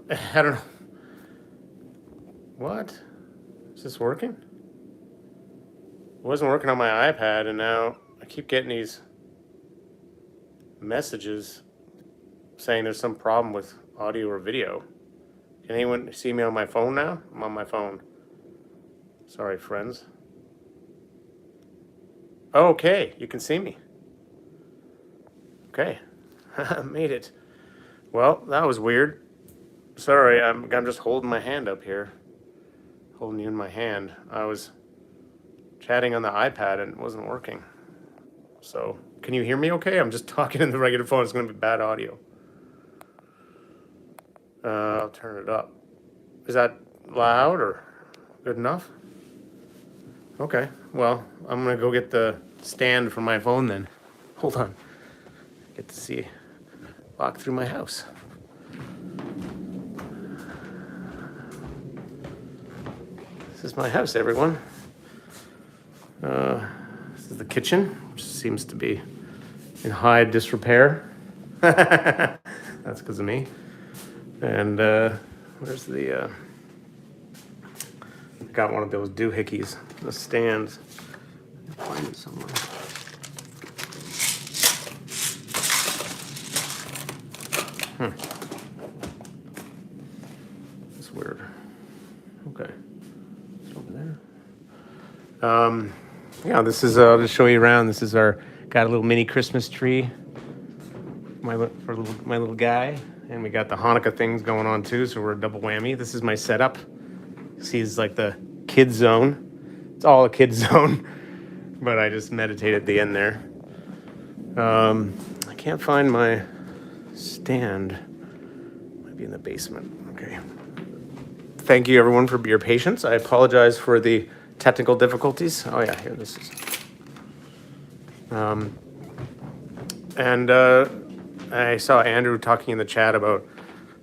I don't know. What? Is this working? It wasn't working on my iPad, and now I keep getting these messages saying there's some problem with audio or video. Can anyone see me on my phone now? I'm on my phone. Sorry, friends. Okay, you can see me. Okay, made it. Well, that was weird. Sorry, I'm just holding my hand up here. Holding you in my hand. I was chatting on the iPad and it wasn't working. So, can you hear me okay? I'm just talking in the regular phone. It's going to be bad audio. I'll turn it up. Is that loud or good enough? Okay, well, I'm going to go get the stand for my phone then. Hold on. Get to see, walk through my house. This is my house, everyone. This is the kitchen, which seems to be in high disrepair. That's because of me. And where's the? I got one of those doohickeys, the stands. Find it somewhere. That's weird. Okay, it's over there. Yeah, this is. I'll just show you around. This is our got a little mini Christmas tree. My little guy, and we got the Hanukkah things going on too. So we're a double whammy. This is my setup. See, it's like the kid zone. It's all a kid zone, but I just meditate at the end there. I can't find my stand. Might be in the basement. Okay. Thank you everyone for your patience. I apologize for the technical difficulties. Oh yeah, here this is. And I saw Andrew talking in the chat about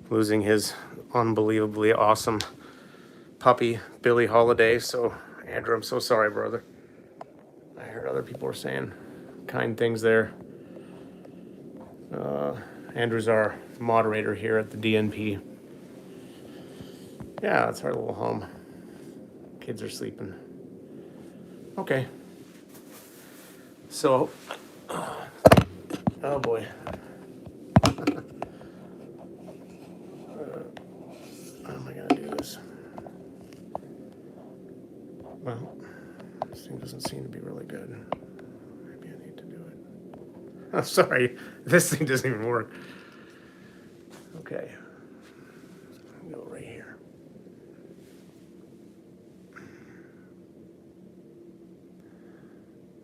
losing his unbelievably awesome puppy, Billie Holiday. So, Andrew, I'm so sorry, brother. I heard other people were saying kind things there. Andrew's our moderator here at the DNP. Yeah, that's our little home. Kids are sleeping. Okay. So, oh boy. How am I going to do this? Well, this thing doesn't seem to be really good. Maybe I need to do it. Oh, sorry. This thing doesn't even work. Okay. I'll go right here.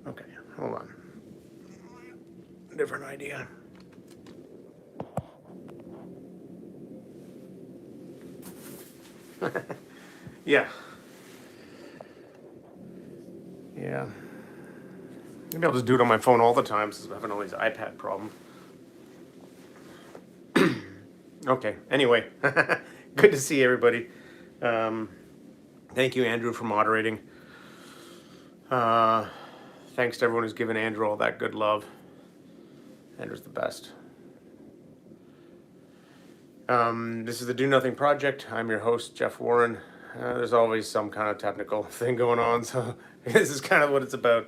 Okay, hold on. Different idea. Yeah. Yeah. Maybe I'll just do it on my phone all the time since I'm having all these iPad problems. Okay, anyway. Good to see everybody. Thank you, Andrew, for moderating. Thanks to everyone who's given Andrew all that good love. Andrew's the best. This is the Do Nothing Project. I'm your host, Jeff Warren. There's always some kind of technical thing going on, so this is kind of what it's about.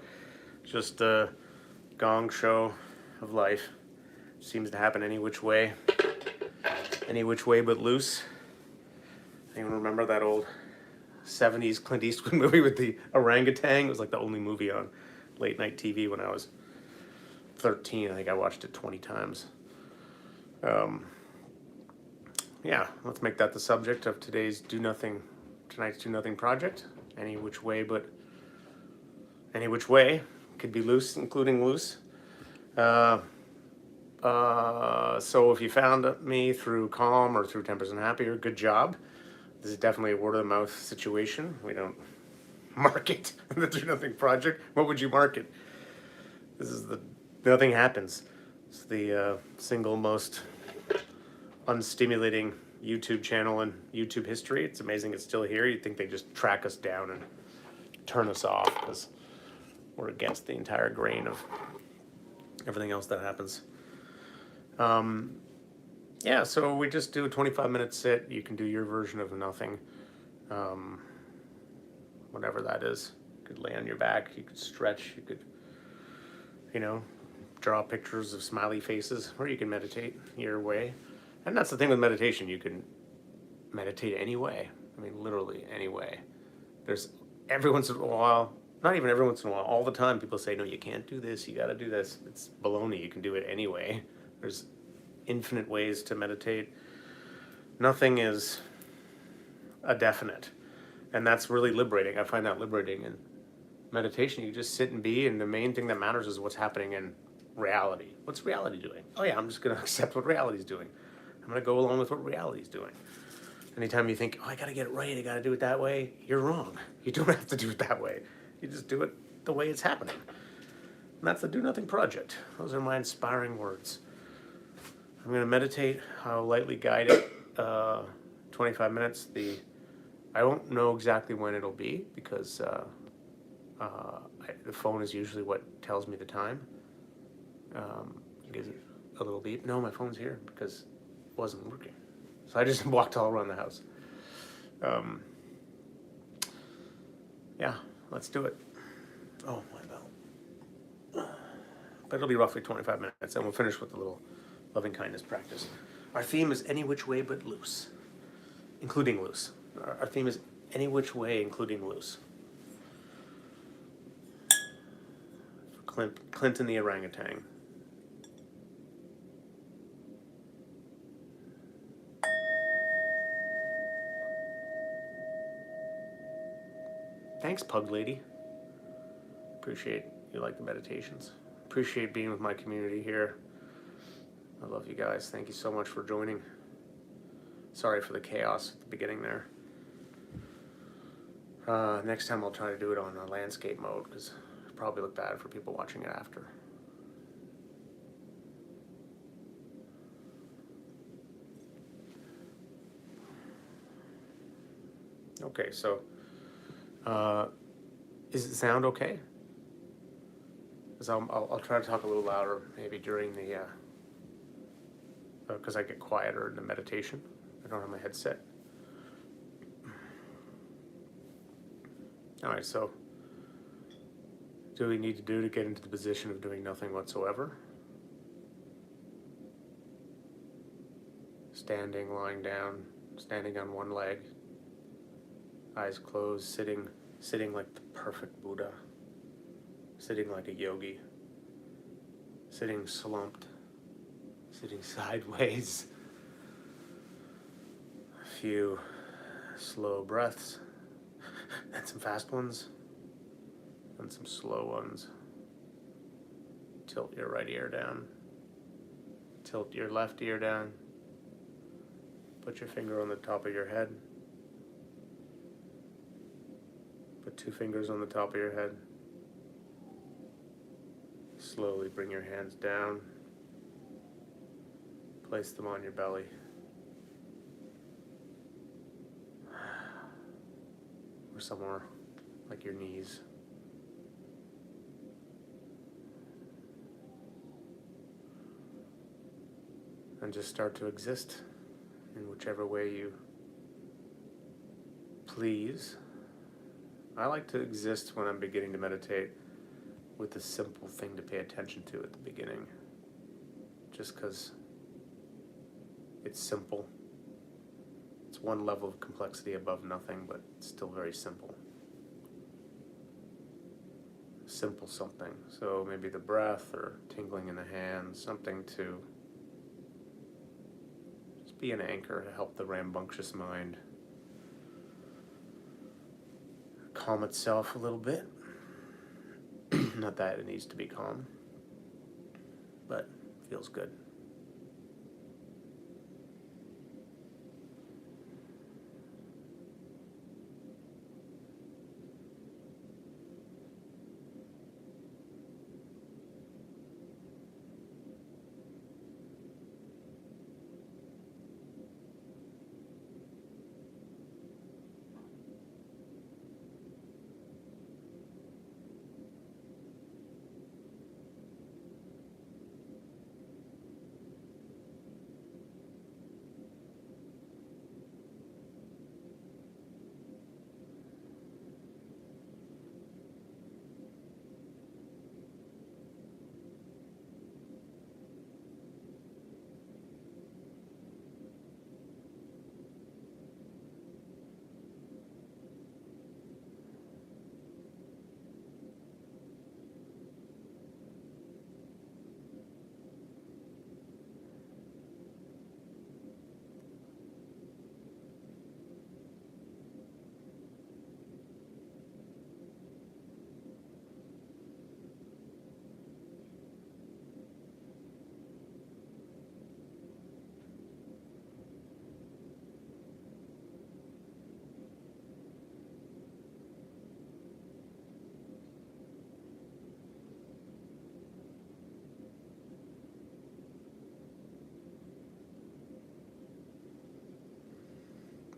Just a gong show of life. Seems to happen any which way but loose. Anyone remember that old 70s Clint Eastwood movie with the orangutan? It was like the only movie on late night TV when I was 13. I think I watched it 20 times. Yeah, let's make that the subject of tonight's Do Nothing project. Any which way could be loose, including loose. So if you found me through Calm or through 10% Happier, good job. This is definitely a word of the mouth situation. We don't market the Do Nothing project. What would you market? This is nothing happens. It's the single most unstimulating YouTube channel in YouTube history. It's amazing it's still here. You'd think they just track us down and turn us off because we're against the entire grain of everything else that happens. Yeah, so we just do a 25-minute sit. You can do your version of nothing, um, whatever that is. You could lay on your back, you could stretch, you could, you know, draw pictures of smiley faces, or you can meditate your way. And that's the thing with meditation, you can meditate any way. I mean, literally any way. There's every once in a while, not even every once in a while, all the time people say, no, you can't do this, you gotta do this. It's baloney, you can do it anyway. There's infinite ways to meditate. Nothing is a definite. And that's really liberating. I find that liberating in meditation. You just sit and be, and the main thing that matters is what's happening in reality. What's reality doing? Oh yeah, I'm just gonna accept what reality's doing. I'm gonna go along with what reality's doing. Anytime you think, oh, I gotta get it right, I gotta do it that way, you're wrong. You don't have to do it that way. You just do it the way it's happening. And that's the Do Nothing Project. Those are my inspiring words. I'm gonna meditate. I'll lightly guide it. 25 minutes. I won't know exactly when it'll be because the phone is usually what tells me the time. Gives it a little beep. No, my phone's here because it wasn't working. So I just walked all around the house. Yeah, let's do it. Oh, my bell. But it'll be roughly 25 minutes, and we'll finish with a little loving kindness practice. Our theme is any which way but loose, including loose. Our theme is any which way, including loose. For Clinton the orangutan. Thanks, Pug Lady. Appreciate you like the meditations. Appreciate being with my community here. I love you guys. Thank you so much for joining. Sorry for the chaos at the beginning there. Next time I'll try to do it on a landscape mode because it'll probably look bad for people watching it after. Okay, so is the sound okay? Because I'll try to talk a little louder maybe during the because I get quieter in the meditation. I don't have my headset. All right, so do we need to do to get into the position of doing nothing whatsoever? Standing, lying down, standing on one leg, eyes closed, sitting like the perfect Buddha, sitting like a yogi, sitting slumped, sitting sideways. A few slow breaths, and some fast ones, and some slow ones. Tilt your right ear down, tilt your left ear down, put your finger on the top of your head, put 2 fingers on the top of your head. Slowly bring your hands down, place them on your belly. Or somewhere like your knees. And just start to exist in whichever way you please. I like to exist when I'm beginning to meditate with a simple thing to pay attention to at the beginning. Just because it's simple. It's one level of complexity above nothing, but it's still very simple. Simple something. So maybe the breath or tingling in the hands, something to just be an anchor to help the rambunctious mind calm itself a little bit. Not that it needs to be calm, but feels good.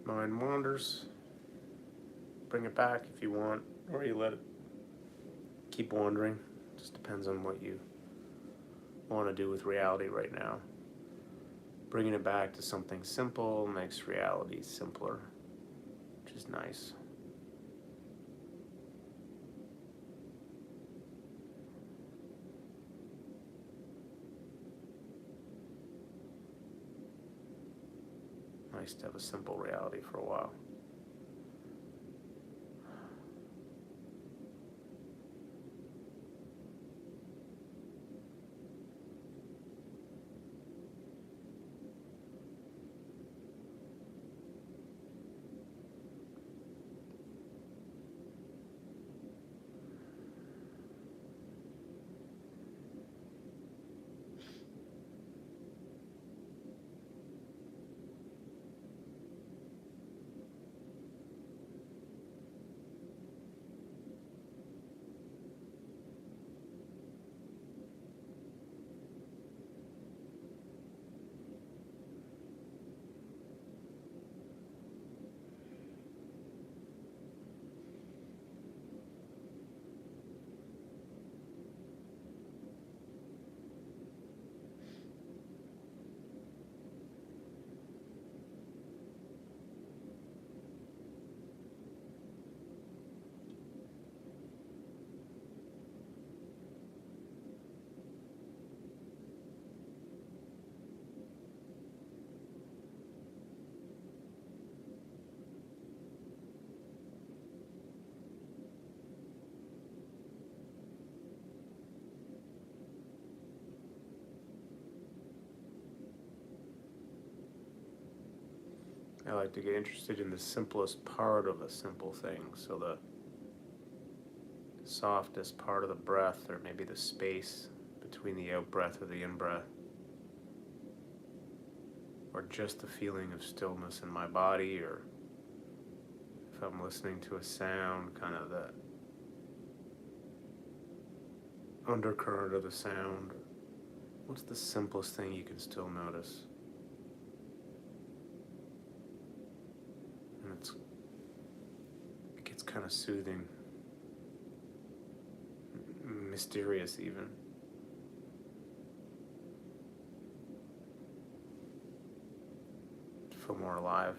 mind wanders, bring it back if you want, or you let it keep wandering. Just depends on what you want to do with reality right now. Bringing it back to something simple makes reality simpler, which is nice. Nice to have a simple reality for a while. I like to get interested in the simplest part of a simple thing. So the softest part of the breath, or maybe the space between the out breath or the in breath, or just the feeling of stillness in my body, or if I'm listening to a sound, kind of the undercurrent of the sound. What's the simplest thing you can still notice? And it gets kind of soothing, mysterious even. Feel more alive.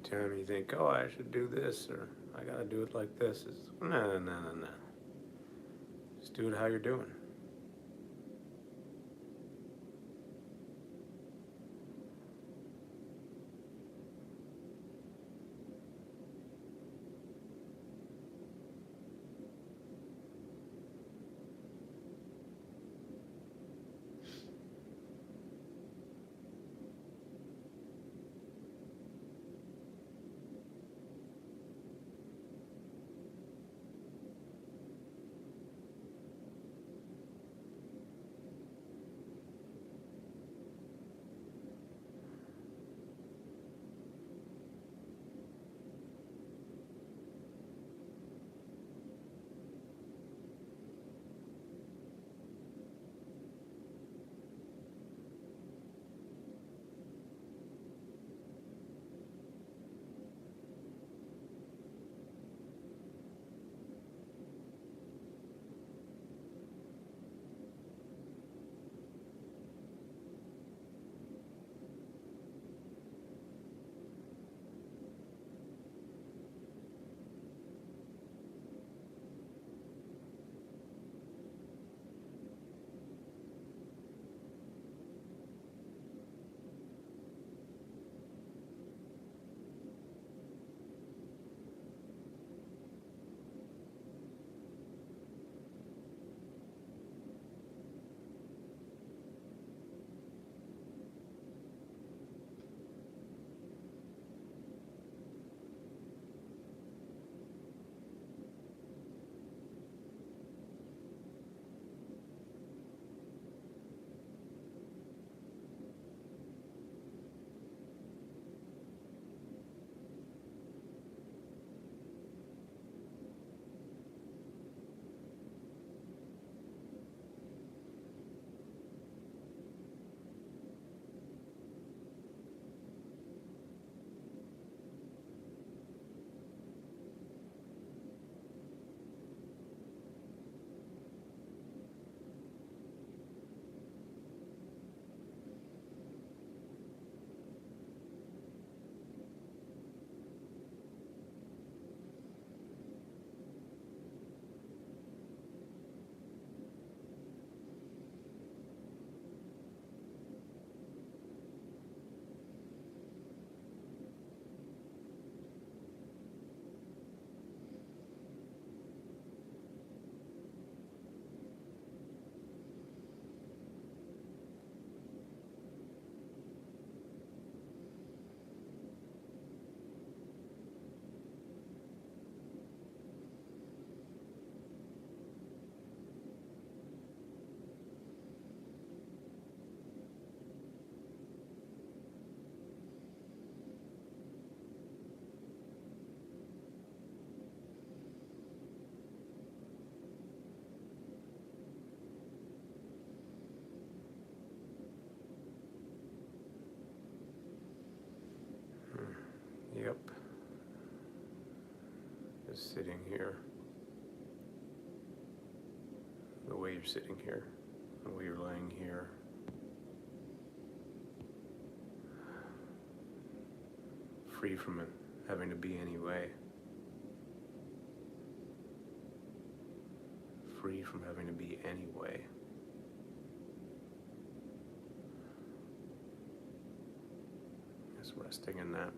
Anytime you think, oh, I should do this, or I gotta do it like this, it's no. Just do it how you're doing. Just sitting here. The way you're sitting here. The way you're laying here. Free from it having to be any way. Free from having to be any way. Just resting in that.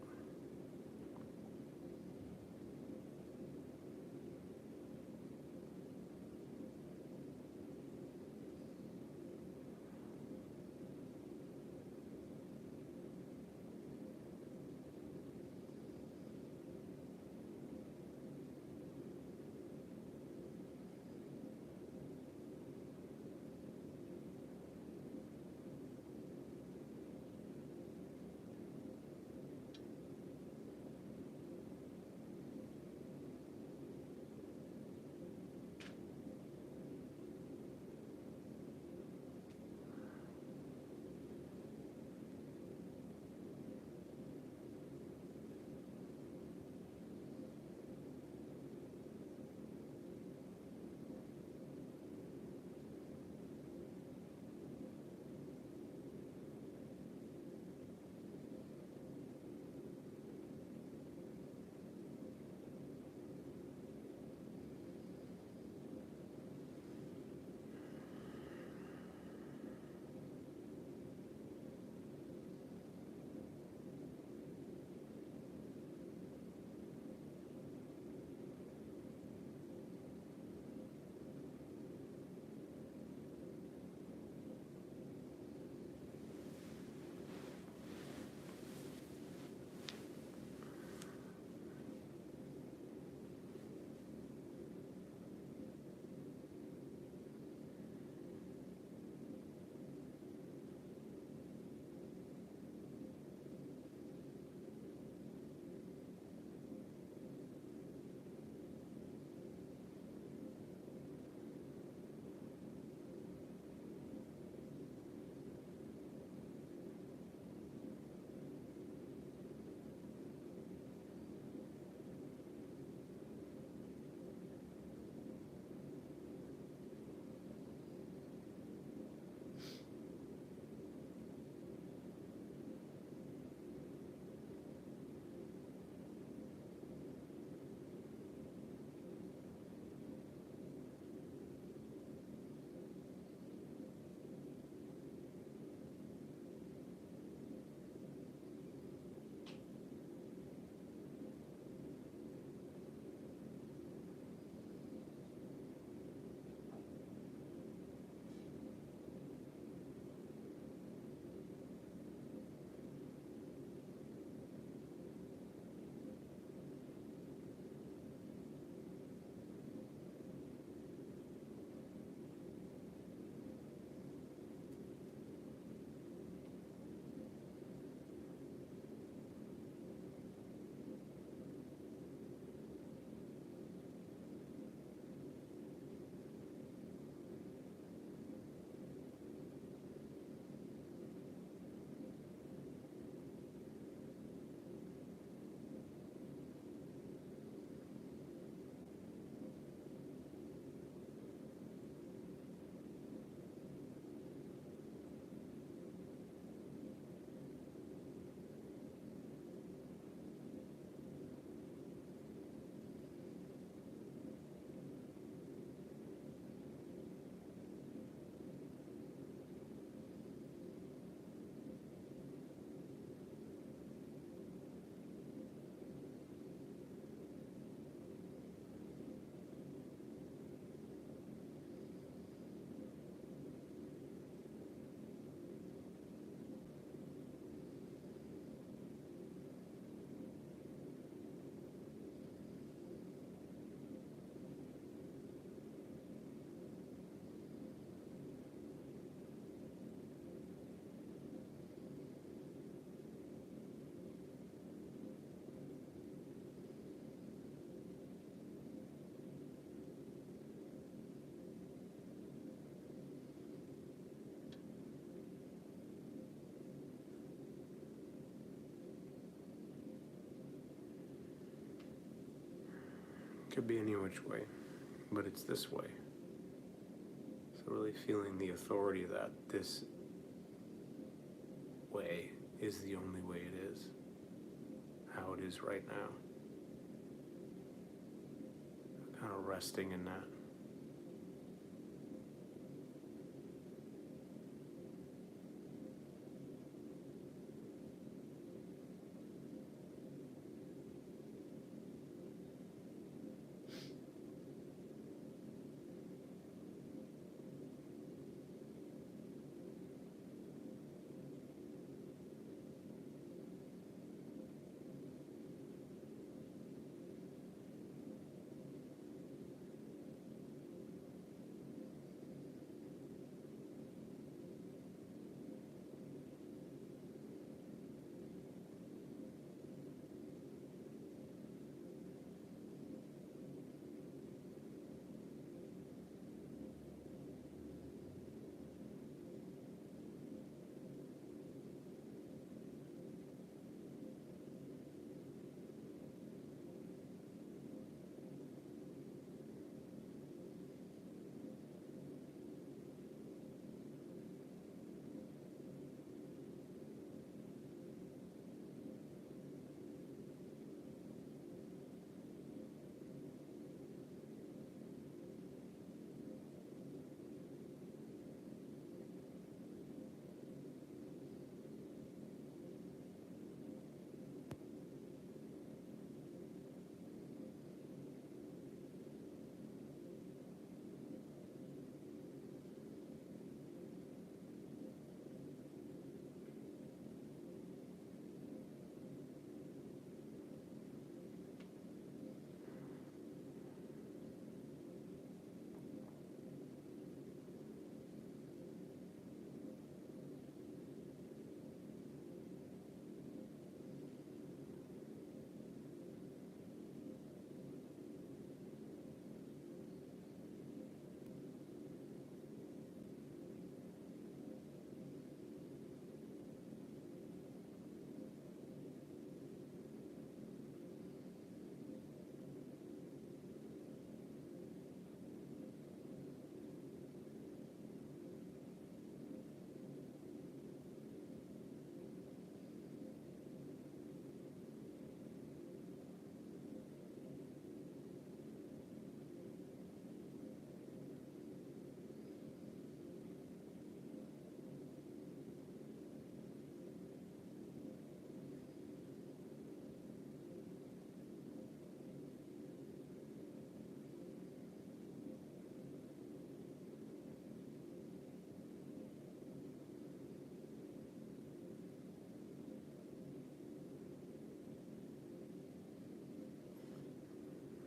Could be any which way, but it's this way. So really feeling the authority that this way is the only way it is, how it is right now. Kind of resting in that.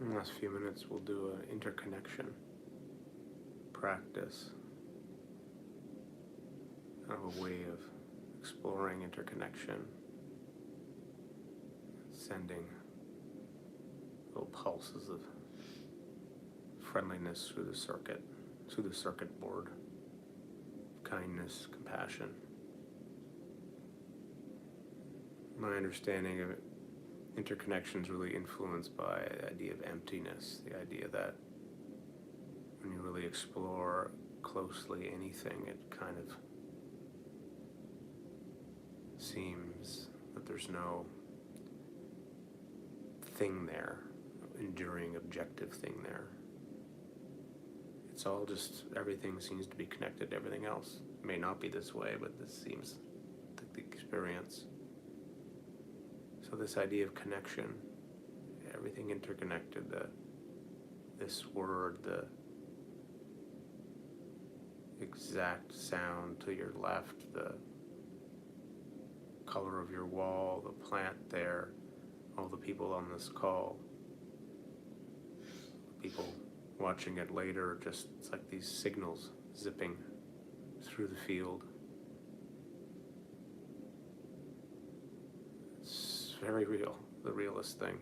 In the last few minutes, we'll do an interconnection practice, kind of a way of exploring interconnection, sending little pulses of friendliness through the circuit board, kindness, compassion. My understanding of it, interconnection is really influenced by the idea of emptiness, the idea that when you really explore closely anything, it kind of seems that there's no thing there, enduring objective thing there. It's all just, everything seems to be connected to everything else. It may not be this way, but this seems the experience. So this idea of connection, everything interconnected, this word, the exact sound to your left, the color of your wall, the plant there, all the people on this call, people watching it later, just it's like these signals zipping through the field. It's very real, the realest thing.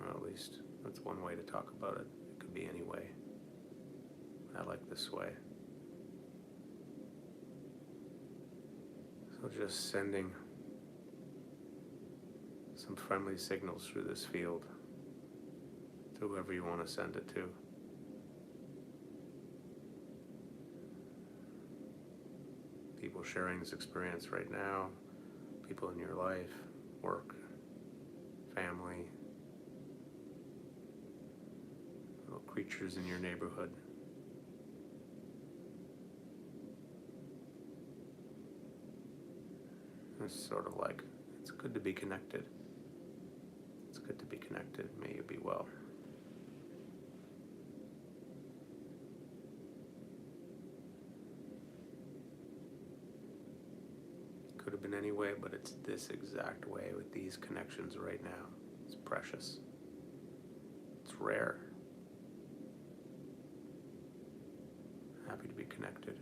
Or at least that's one way to talk about it. It could be any way. I like this way. So just sending some friendly signals through this field to whoever you want to send it to. People sharing this experience right now, people in your life, work, family, little creatures in your neighborhood. It's sort of like, it's good to be connected. It's good to be connected. May you be well. Could have been any way, but it's this exact way with these connections right now. It's precious. It's rare. Happy to be connected.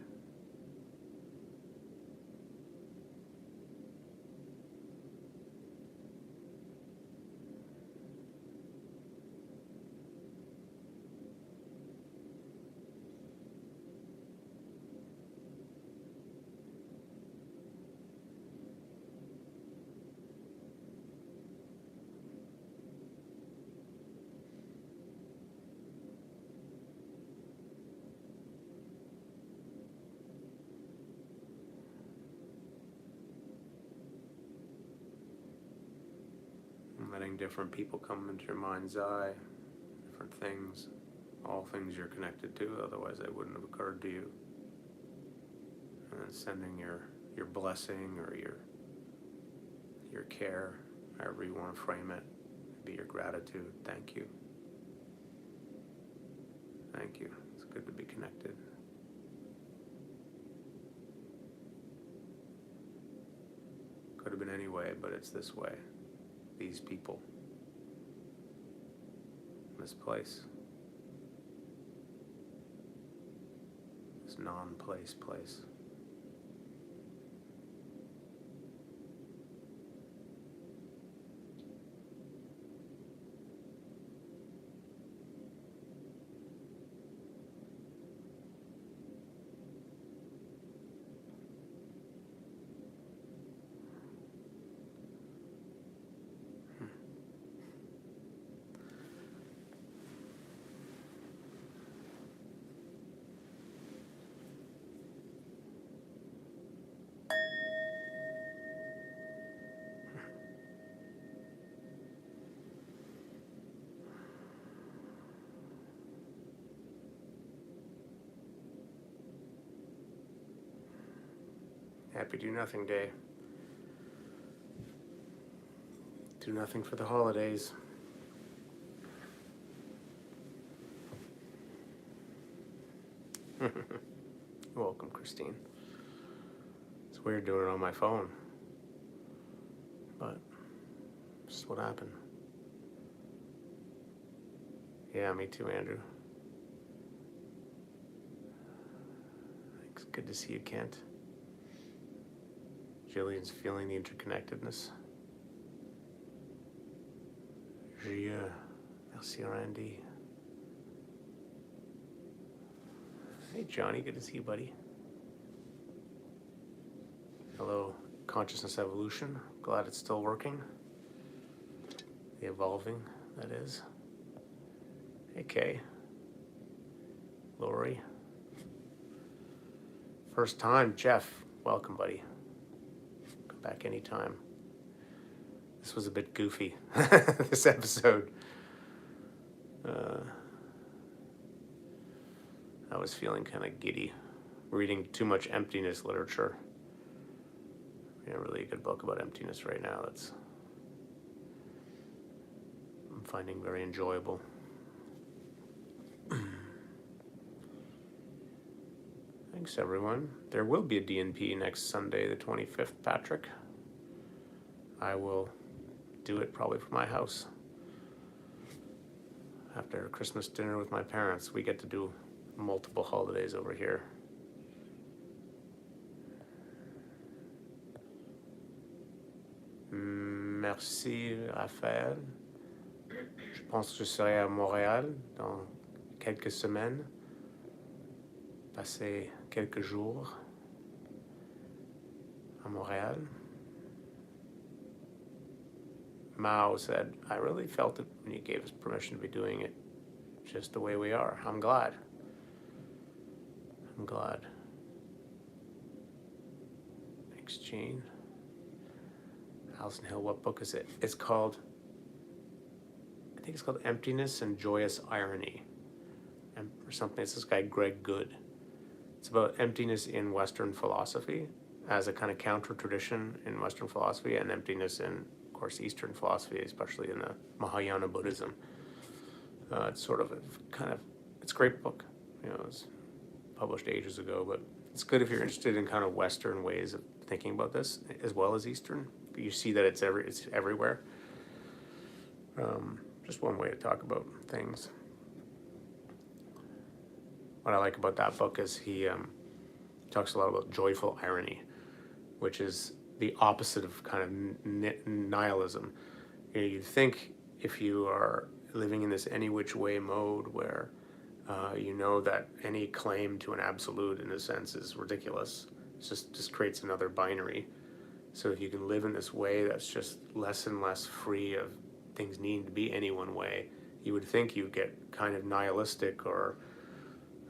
Letting different people come into your mind's eye, different things, all things you're connected to, otherwise they wouldn't have occurred to you. And then sending your blessing or your care, however you want to frame it, be your gratitude. Thank you. Thank you. It's good to be connected. Could have been any way, but it's this way. These people, this place, this non-place place. Happy Do Nothing Day. Do nothing for the holidays. You're welcome, Christine. It's weird doing it on my phone, but this is what happened. Yeah, me too, Andrew. It's good to see you, Kent. Jillian's feeling the interconnectedness. Merci, Randy. Hey, Johnny, good to see you, buddy. Hello, Consciousness Evolution. Glad it's still working. The evolving, that is. Hey, Kay. Lori. First time, Jeff. Welcome, buddy. Come back anytime. This was a bit goofy, this episode. I was feeling kind of giddy, reading too much emptiness literature. Yeah, really a good book about emptiness right now that's I'm finding very enjoyable. Thanks, everyone. There will be a DNP next Sunday, the 25th, Patrick. I will do it probably from my house. After Christmas dinner with my parents, we get to do multiple holidays over here. Merci, Raphaël. Je pense que je serai à Montréal dans quelques semaines. Passer quelques jours à Montréal. Mao said, I really felt it when you gave us permission to be doing it just the way we are. I'm glad. I'm glad. Thanks, Gene. Alison Hill, what book is it? It's called, I think it's called Emptiness and Joyous Irony, or something. It's this guy, Greg Good. It's about emptiness in Western philosophy as a kind of counter tradition in Western philosophy, and emptiness in, of course, Eastern philosophy, especially in the Mahayana Buddhism. It's sort of it's a great book. You know, it was published ages ago, but it's good if you're interested in kind of Western ways of thinking about this as well as Eastern. You see that it's everywhere. Just one way to talk about things. What I like about that book is he talks a lot about joyful irony, which is the opposite of kind of nihilism. You know, you'd think if you are living in this any which way mode where you know that any claim to an absolute in a sense is ridiculous, it just creates another binary. So if you can live in this way that's just less and less free of things needing to be any one way, you would think you'd get kind of nihilistic, or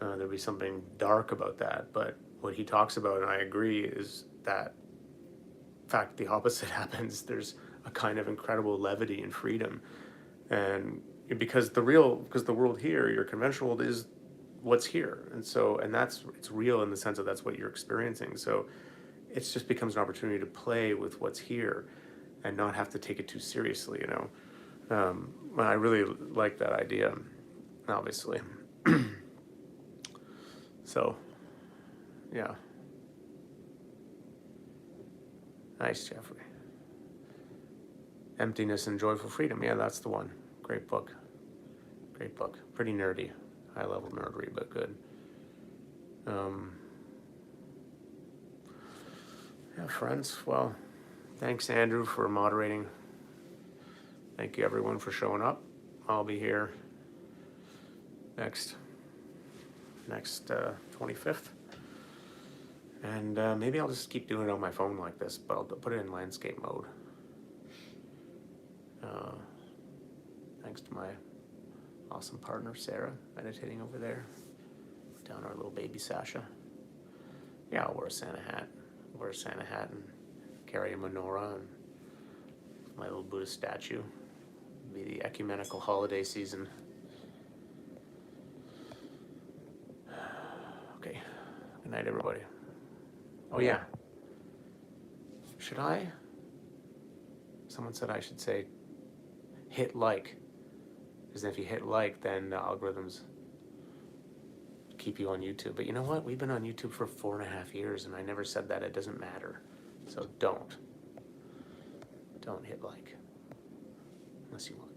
there'd be something dark about that. But what he talks about, and I agree, is that in fact the opposite happens. There's a kind of incredible levity and freedom, and because the world here, your conventional world, is what's here, and it's real in the sense that that's what you're experiencing. So it just becomes an opportunity to play with what's here and not have to take it too seriously, you know. I really like that idea, obviously. So, yeah. Nice, Jeffrey. Emptiness and Joyful Freedom. Yeah, that's the one. Great book. Great book. Pretty nerdy. High level nerdery, but good. Yeah, friends. Well, thanks, Andrew, for moderating. Thank you, everyone, for showing up. I'll be here next 25th. And maybe I'll just keep doing it on my phone like this, but I'll put it in landscape mode. Thanks to my awesome partner, Sarah, meditating over there. Put down our little baby Sasha. Yeah, I'll wear a Santa hat. And carry a menorah and my little Buddhist statue. It'll be the ecumenical holiday season. Okay. Good night, everybody. Oh, yeah. Should I? Someone said I should say hit like. Because if you hit like, then the algorithms keep you on YouTube. But you know what? We've been on YouTube for 4.5 years, and I never said that. It doesn't matter. So don't hit like. Unless you want.